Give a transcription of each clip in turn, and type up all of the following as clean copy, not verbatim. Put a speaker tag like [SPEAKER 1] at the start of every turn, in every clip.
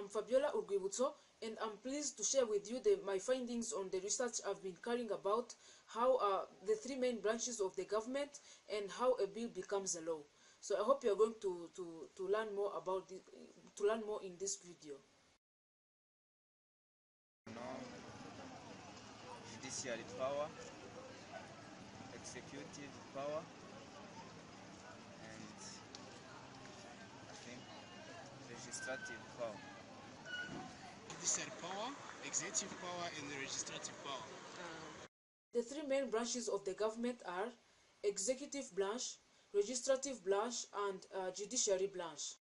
[SPEAKER 1] I'm Fabiola Branches, and I'm pleased to share with you my findings on the research I've been carrying about how the three main branches of the government and how a bill becomes a law. So I hope you're going to learn more about this, to learn more in this video.
[SPEAKER 2] Judiciary power, executive power, and I think legislative power.
[SPEAKER 3] Judiciary power, executive power, and the legislative power.
[SPEAKER 1] The three main branches of the government are executive branch, legislative branch, and judiciary branch.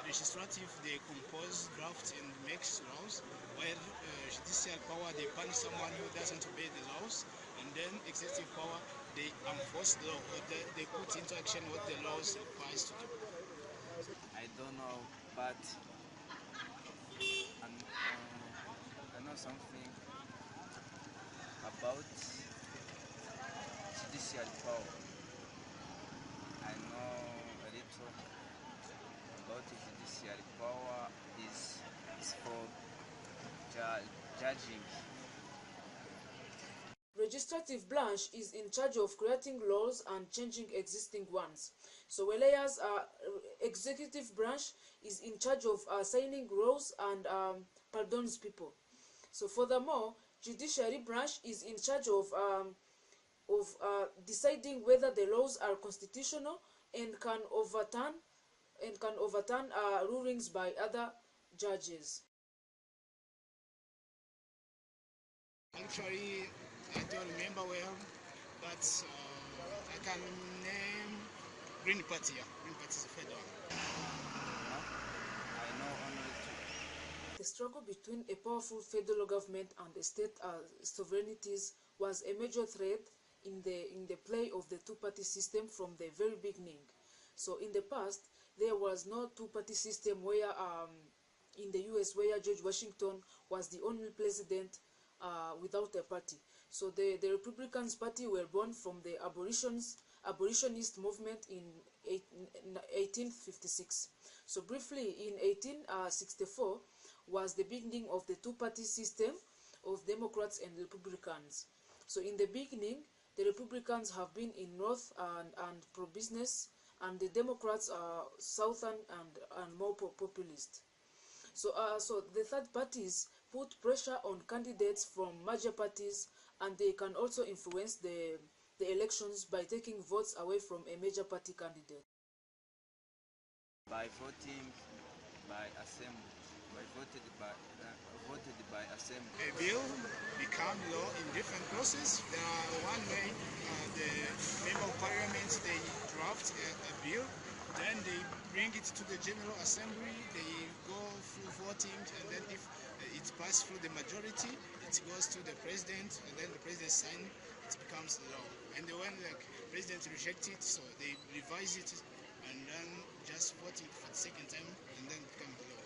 [SPEAKER 3] Legislative, they compose, draft, and makes laws, while judicial power, they punish someone who doesn't obey the laws, and then executive power, they enforce the law, or they put into action what the laws requires to do.
[SPEAKER 2] I don't know, but I know something about judicial power. I know a little about the judicial power is for judging.
[SPEAKER 1] Legislative branch is in charge of creating laws and changing existing ones. So whereas executive branch is in charge of signing laws and pardons people. So furthermore, judiciary branch is in charge of deciding whether the laws are constitutional and can overturn rulings by other judges.
[SPEAKER 3] Actually, I don't remember well, but I can name Green Party. Yeah. Green Party is the third one.
[SPEAKER 2] I know only two.
[SPEAKER 1] The struggle between a powerful federal government and the state sovereignties was a major threat in the play of the two-party system from the very beginning. So in the past, there was no two-party system where in the US where George Washington was the only president without a party. So the Republicans Party were born from the abolitionist movement in 1856. So briefly, in 1864 was the beginning of the two-party system of Democrats and Republicans. So in the beginning, the Republicans have been in North and pro-business, and the Democrats are Southern and more populist. So the third parties put pressure on candidates from major parties, and they can also influence the elections by taking votes away from a major party candidate.
[SPEAKER 2] By voting by assembly, voted by assembly.
[SPEAKER 3] A bill become law in different process. There are one way the member of parliament, they draft a bill, then they bring it to the General Assembly, they go through voting, and then if it passes through the majority, it goes to the president, and then the president signs, it becomes law. And when the president rejects it, so they revise it, and then just vote it for the second time, and then it becomes law.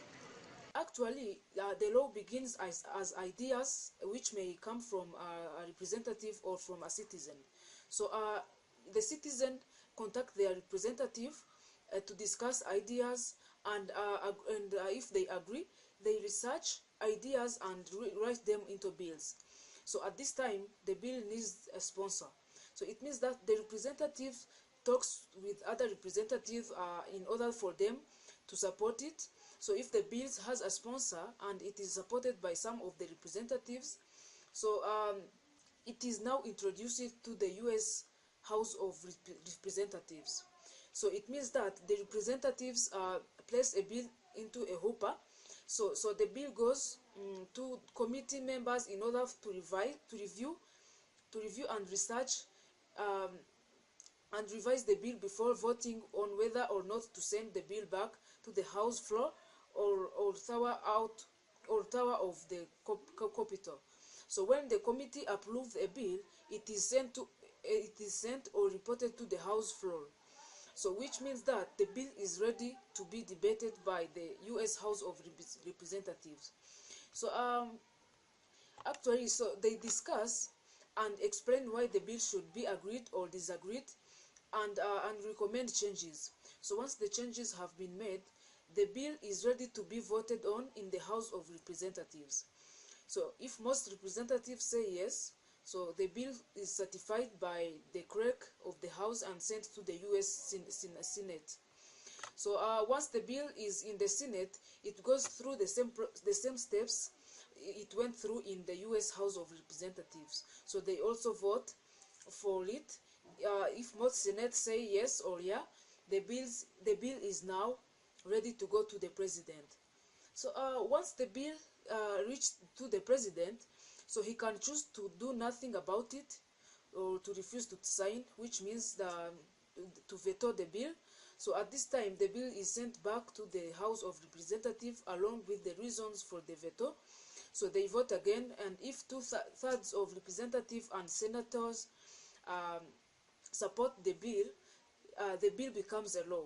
[SPEAKER 1] Actually, the law begins as ideas which may come from a representative or from a citizen. So the citizen contact their representative to discuss ideas, and if they agree, they research ideas and write them into bills. So at this time, the bill needs a sponsor. So it means that the representative talks with other representatives in order for them to support it. So if the bill has a sponsor and it is supported by some of the representatives, so it is now introduced to the US House of Representatives. So it means that the representatives place a bill into a hopper. So the bill goes to committee members in order to review and research and revise the bill before voting on whether or not to send the bill back to the House floor or tower of the Capitol. So when the committee approves a bill, it is sent or reported to the House floor. So which means that the bill is ready to be debated by the US House of Representatives. So actually, so they discuss and explain why the bill should be agreed or disagreed, and recommend changes. So once the changes have been made, the bill is ready to be voted on in the House of Representatives. So if most representatives say yes, so the bill is certified by the clerk of the House and sent to the US Senate. So once the bill is in the Senate, it goes through the same steps it went through in the US House of Representatives. So they also vote for it. If most Senate say yes or yeah, the bill is now ready to go to the president. So once the bill reached to the president, so he can choose to do nothing about it or to refuse to sign, which means to veto the bill. So at this time, the bill is sent back to the House of Representatives along with the reasons for the veto. So they vote again, and if two-thirds of representatives and senators um, support the bill becomes a law.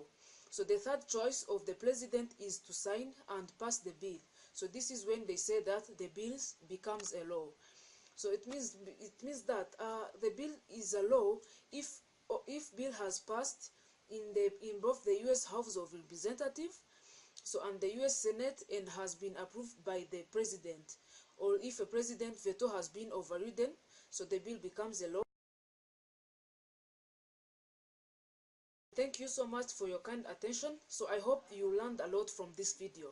[SPEAKER 1] So the third choice of the president is to sign and pass the bill. So this is when they say that the bill becomes a law. So it means that the bill is a law if bill has passed in both the U.S. House of Representatives, so and the US Senate, and has been approved by the president, or if a president veto has been overridden, so the bill becomes a law. Thank you so much for your kind attention. So I hope you learned a lot from this video.